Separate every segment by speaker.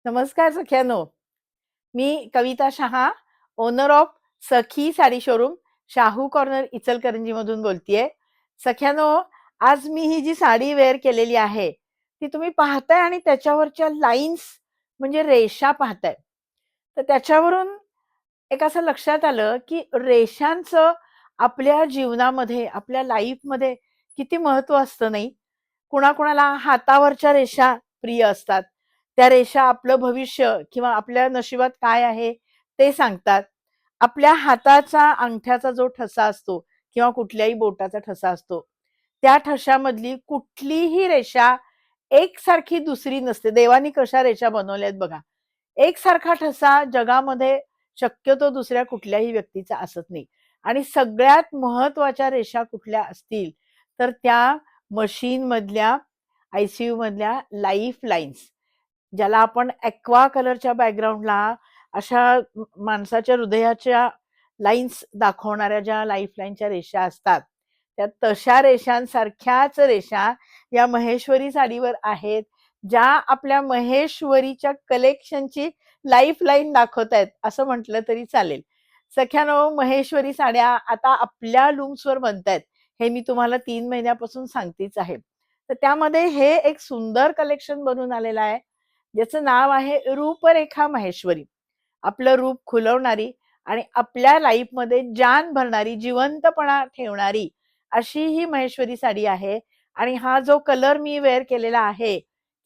Speaker 1: नमस्कार सख्यानो. मी Kavita Shah, owner of Sakhi sari showroom, Shahu corner Ichalkaranji मधून बोलतीये. सख्यानो, आज मी ही जी साडी वेअर केलेली आहे, ती तुम्ही पाहताय आणि त्याच्यावरच्या लाईन्स म्हणजे रेषा पाहताय. तर त्याच्यावरून एक असं लक्षात आलं, की रेषांचं आपल्या जीवनामध्ये, आपल्या लाईफमध्ये किती महत्त्व असतं नाही? कुणाकुणाला हातावरच्या रेषा प्रिय असतात. त्या रेषा आपलं भविष्य किंवा आपल्या नशिबात काय आहे ते सांगतात. आपल्या हाताचा अंगठ्याचा जो ठसा असतो किंवा कुठल्याही बोटाचा ठसा असतो, त्या ठशामधली कुठलीही रेषा एकसारखी दुसरी नसते. देवानी कशा रेषा बनवल्यात बघा. एकसारखा ठसा जगामध्ये शक्यतो दुसऱ्या कुठल्याही व्यक्तीचा असत नाही. आणि सगळ्यात महत्त्वाच्या रेषा कुठल्या असतील, तर त्या मशीन मधल्या, आयसीयू मधल्या लाईफ लाईन्स, ज्याला आपण ॲक्वा कलरच्या बॅकग्राऊंडला अशा माणसाच्या हृदयाच्या लाईन्स दाखवणाऱ्या ज्या लाईफ लाईनच्या रेषा असतात, त्या तशा रेषांसारख्याच रेषा या महेश्वरी साडीवर आहेत, ज्या आपल्या महेश्वरीच्या कलेक्शनची लाईफ लाईन दाखवतायत असं म्हटलं तरी चालेल. सख्यानो, महेश्वरी साड्या आता आपल्या लूम्सवर बनतायत, हे मी तुम्हाला 3 महिन्यापासून सांगतेच आहे. तर त्यामध्ये हे एक सुंदर कलेक्शन बनून आलेलं आहे, ज्याचं नाव आहे रूपरेखा महेश्वरी. आपलं रूप खुलवणारी आणि आपल्या लाईफमध्ये जान भरणारी, जिवंतपणा ठेवणारी अशी ही महेश्वरी साडी आहे. आणि हा जो कलर मी वेअर केलेला आहे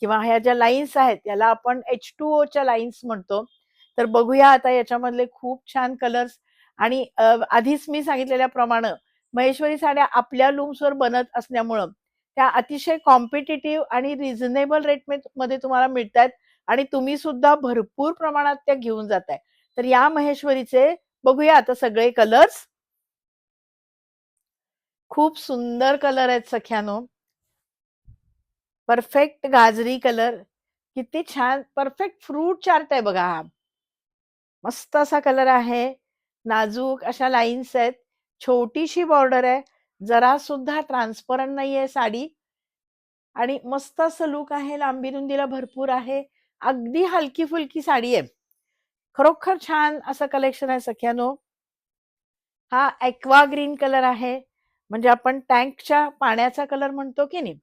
Speaker 1: किंवा ह्या ज्या लाईन्स आहेत, याला आपण H2O च्या लाईन्स म्हणतो. तर बघूया आता याच्यामधले खूप छान कलर्स. आणि आधीच मी सांगितलेल्याप्रमाणे महेश्वरी साड्या आपल्या लूम्सवर बनत असल्यामुळं त्या अतिशय कॉम्पिटिटिव्ह आणि रिझनेबल रेट मध्ये तुम्हाला मिळतात आणि तुम्ही सुद्धा भरपूर प्रमाणात त्या घेऊन जाताय. तर या महेश्वरीचे बघूया आता सगळे कलर्स. खूप सुंदर कलर आहेत सख्यानो. परफेक्ट गाजरी कलर, किती छान परफेक्ट फ्रूट चार्ट आहे बघा हा. मस्त असा कलर आहे. नाजूक अशा लाईन्स आहेत. छोटीशी बॉर्डर आहे. जरा सुद्धा ट्रान्सपरंट नाहीये साडी. आणि मस्त असं लुक आहे. लांबी रुंदीला भरपूर आहे. अगदी हलकी फुलकी साडी आहे. खरोखर छान असं कलेक्शन आहे सख्यानो. हा ॲक्वा ग्रीन कलर आहे. म्हणजे आपण टँकच्या पाण्याचा कलर म्हणतो की नाही,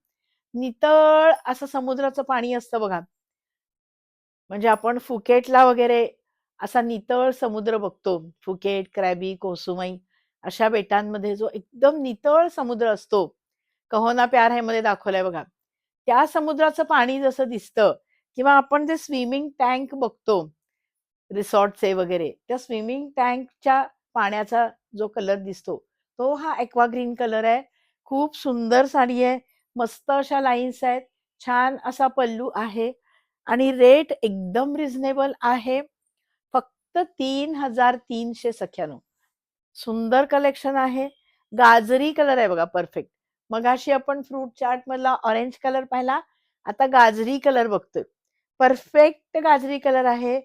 Speaker 1: नितळ असं समुद्राचं पाणी असतं बघा. म्हणजे आपण फुकेटला वगैरे असा नितळ समुद्र बघतो. फुकेट, क्रॅबी, कोसुमई अशा बेटांमध्ये जो एकदम नितळ समुद्र असतो, कहो ना प्यार है मध्ये दाखवलाय बघा. त्या समुद्राचं पाणी जसं दिसतं किंवा आपण जे स्विमिंग टँक बघतो रिसॉर्टचे वगैरे, त्या स्विमिंग टँकच्या पाण्याचा जो कलर दिसतो, तो हा ॲक्वा ग्रीन कलर आहे. खूप सुंदर साडी आहे. मस्त अशा लाईन्स आहेत. छान असा पल्लू आहे आणि रेट एकदम रिझनेबल आहे. फक्त 3,300 सख्यानो. सुंदर कलेक्शन आहे. गाजरी कलर आहे बघा परफेक्ट. मगाशी आपण फ्रूट चार्ट मधला ऑरेंज कलर पाहिला, आता गाजरी कलर बघतोय. परफेक्ट गाजरी कलर आहे.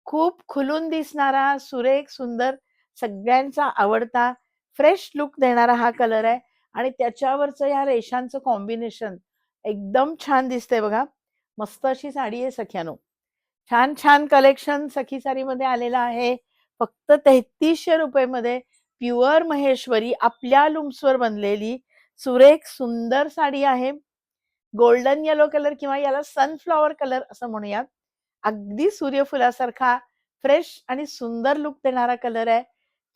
Speaker 1: खूप खुलून दिसणारा, सुरेख, सुंदर, सगळ्यांचा आवडता, फ्रेश लुक देणारा हा कलर आहे. आणि त्याच्यावरचं या रेषांचं कॉम्बिनेशन एकदम छान दिसतंय बघा. मस्त अशी साडी आहे सख्यानो. छान छान कलेक्शन सखी साडीमध्ये आलेलं आहे. फक्त 3300 रुपये प्युअर महेश्वरी आपल्या लूम्सवर बनलेली सुरेख सुंदर साडी आहे. गोल्डन येलो कलर किंवा याला सनफ्लॉवर कलर असं म्हणूयात. अगदी सूर्यफुलासारखा फ्रेश आणि सुंदर लुक देणारा कलर आहे.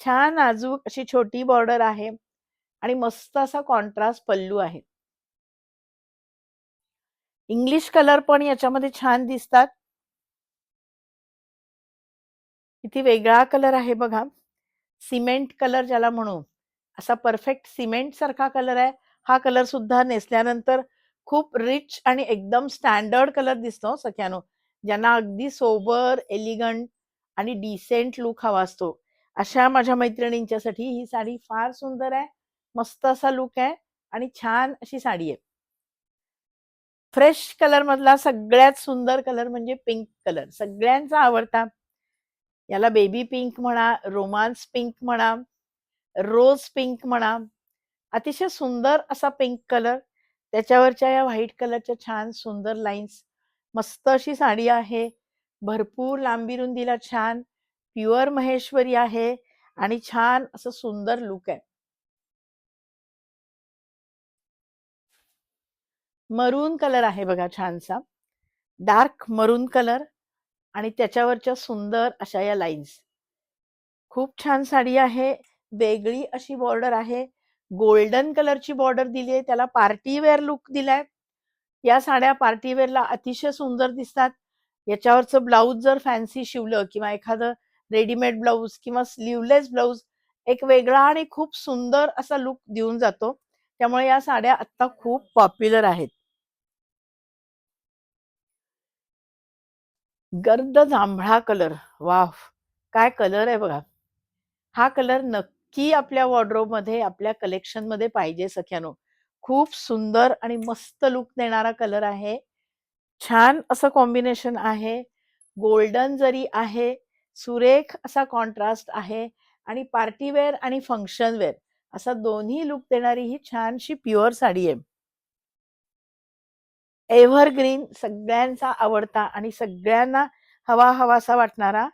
Speaker 1: छान नाजूक अशी छोटी बॉर्डर आहे आणि मस्त असा कॉन्ट्रास्ट पल्लू आहे. इंग्लिश कलर पण याच्यामध्ये छान दिसतात. किती वेगळा कलर आहे बघा. सिमेंट कलर ज्याला म्हणू, असा परफेक्ट सिमेंट सारखा कलर आहे. हा कलर सुद्धा नेसल्यानंतर खूप रिच आणि एकदम स्टँडर्ड कलर दिसतो सख्यानो. ज्यांना अगदी सोबर, एलिगंट आणि डिसेंट लुक हवा असतो, अशा माझ्या मैत्रिणींच्यासाठी ही साडी फार सुंदर आहे. मस्त असा लुक आहे आणि छान अशी साडी आहे. फ्रेश कलर मधला सगळ्यात सुंदर कलर म्हणजे पिंक कलर, सगळ्यांचा आवडता. याला बेबी पिंक म्हणा, रोमान्स पिंक म्हणा, रोज पिंक म्हणा. अतिशय सुंदर असा पिंक कलर, त्याच्यावरच्या या व्हाईट कलरच्या छान सुंदर लाईन्स. मस्त अशी साडी आहे. भरपूर लांबी रुंदीला छान प्युअर महेश्वरी आहे आणि छान असं सुंदर लुक आहे. मरून कलर आहे बघा छानसा. डार्क मरून कलर आणि त्याच्यावरच्या सुंदर अशा या लाईन्स. खूप छान साडी आहे. वेगळी अशी बॉर्डर आहे. गोल्डन कलरची बॉर्डर दिली आहे. त्याला पार्टी वेअर लुक दिलाय. या साड्या पार्टी वेअरला अतिशय सुंदर दिसतात. याच्यावरचं ब्लाउज जर फॅन्सी शिवलं किंवा एखादं रेडीमेड ब्लाउज किंवा स्लीवलेस ब्लाउज एक वेगळा आणि खूप सुंदर असा लुक देऊन जातो. त्यामुळे या साड्या आता खूप पॉप्युलर आहेत. गर्द जांभळा कलर. वाह! काय कलर आहे बघा. हा कलर नक्की आपल्या वॉर्डरोबमध्ये, आपल्या कलेक्शनमध्ये पाहिजे सख्यानो. खूप सुंदर आणि मस्त लुक देणारा कलर आहे. छान असं कॉम्बिनेशन आहे. गोल्डन जरी आहे. सुरेख असा कॉन्ट्रास्ट आहे आणि पार्टी वेअर आणि फंक्शन वेअर असा दोन्ही लुक देणारी ही छानशी प्युअर साडी आहे. एव्हरग्रीन सगळ्यांचा आवडता आणि सगळ्यांना हवाहवासा वाटणारा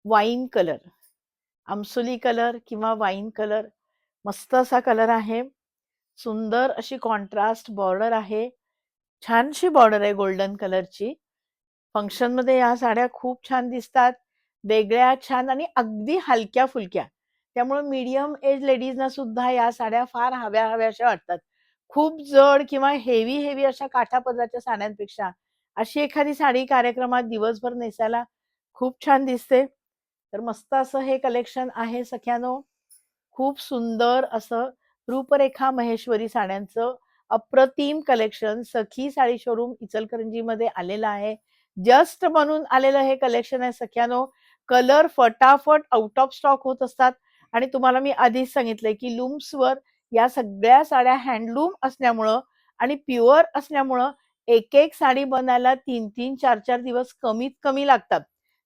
Speaker 1: वाईन कलर. आमसुली कलर किंवा वाईन कलर मस्त असा कलर आहे. सुंदर अशी कॉन्ट्रास्ट बॉर्डर आहे. छानशी बॉर्डर आहे गोल्डन कलरची. फंक्शनमध्ये या साड्या खूप छान दिसतात. वेगळ्या, छान आणि अगदी हलक्या-फुलक्या. त्यामुळे मीडियम एज लेडीजना सुद्धा या साड्या फार हव्याशा वाटतात. खूप जड किंवा हेवी अशा काठापदराच्या साड्यांपेक्षा अशी एखादी साडी कार्यक्रमात दिवसभर नेसायला खूप छान दिसते. तर मस्त असं हे कलेक्शन आहे सख्यानो. खूप सुंदर असं रूपरेखा महेश्वरी साड्यांचं अप्रतिम कलेक्शन सखी साडी शोरूम इचलकरंजीमध्ये आलेलं आहे. जस्ट म्हणून आलेलं हे कलेक्शन आहे सख्यानो. कलर फटाफट आउट ऑफ स्टॉक होत असतात आणि तुम्हाला मी आधीच सांगितलंय की लूम्सवर या सगळ्या साड्या हँडलूम असल्यामुळं आणि प्युअर असल्यामुळं एक साडी बनायला 3-3, 4-4 दिवस कमीत कमी लागतात.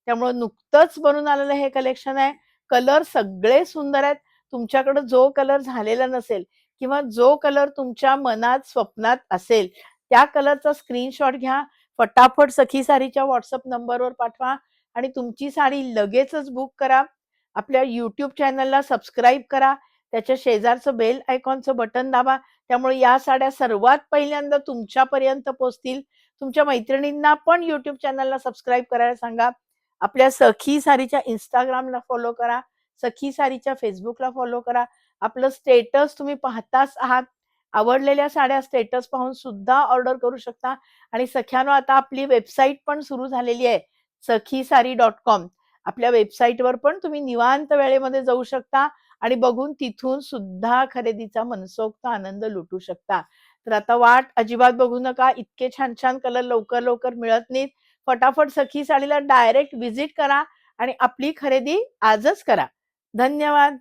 Speaker 1: त्यामुळं नुकतंच बनून आलेलं हे कलेक्शन आहे. कलर सगळे सुंदर आहेत. तुमच्याकडे जो कलर झालेला नसेल किंवा जो कलर तुमच्या मनात, स्वप्नात असेल, त्या कलरचा स्क्रीनशॉट घ्या. फटाफट सखी साडीच्या WhatsApp नंबरवर पाठवा आणि तुमची साडी लगेचच बुक करा. आपल्या YouTube चॅनलला सबस्क्राईब करा. त्याच्या शेजारचं बेल आयकॉनचं बटन दाबा. त्यामुळे या साड्या सर्वात पहिल्यांदा तुमच्यापर्यंत पोहोचतील. तुमच्या मैत्रिणींना पण YouTube चॅनलला सबस्क्राईब करायला सांगा. आपल्या सखी साडीच्या Instagramला फॉलो करा. सखी साडीच्या Facebookला फॉलो करा. आपलं स्टेटस तुम्ही पाहताच आहात. आवडलेल्या साड्या स्टेटस पाहून सुद्धा ऑर्डर करू शकता आणि सख्यानो आता आपली वेबसाईट पण सुरू झालेली आहे sakhisari.com. आपल्या वेबसाईटवर पण तुम्ही निवांत वेळेमध्ये जाऊ शकता आणि बघून तिथून सुद्धा खरेदीचा मनसोक्त आनंद लुटू शकता. तर आता वाट अजिबात बघू नका. इतके छान कलर लवकर मिळत नाहीत. फटाफट सखी साडीला डायरेक्ट व्हिजिट करा आणि आपली खरेदी आजच करा. धन्यवाद.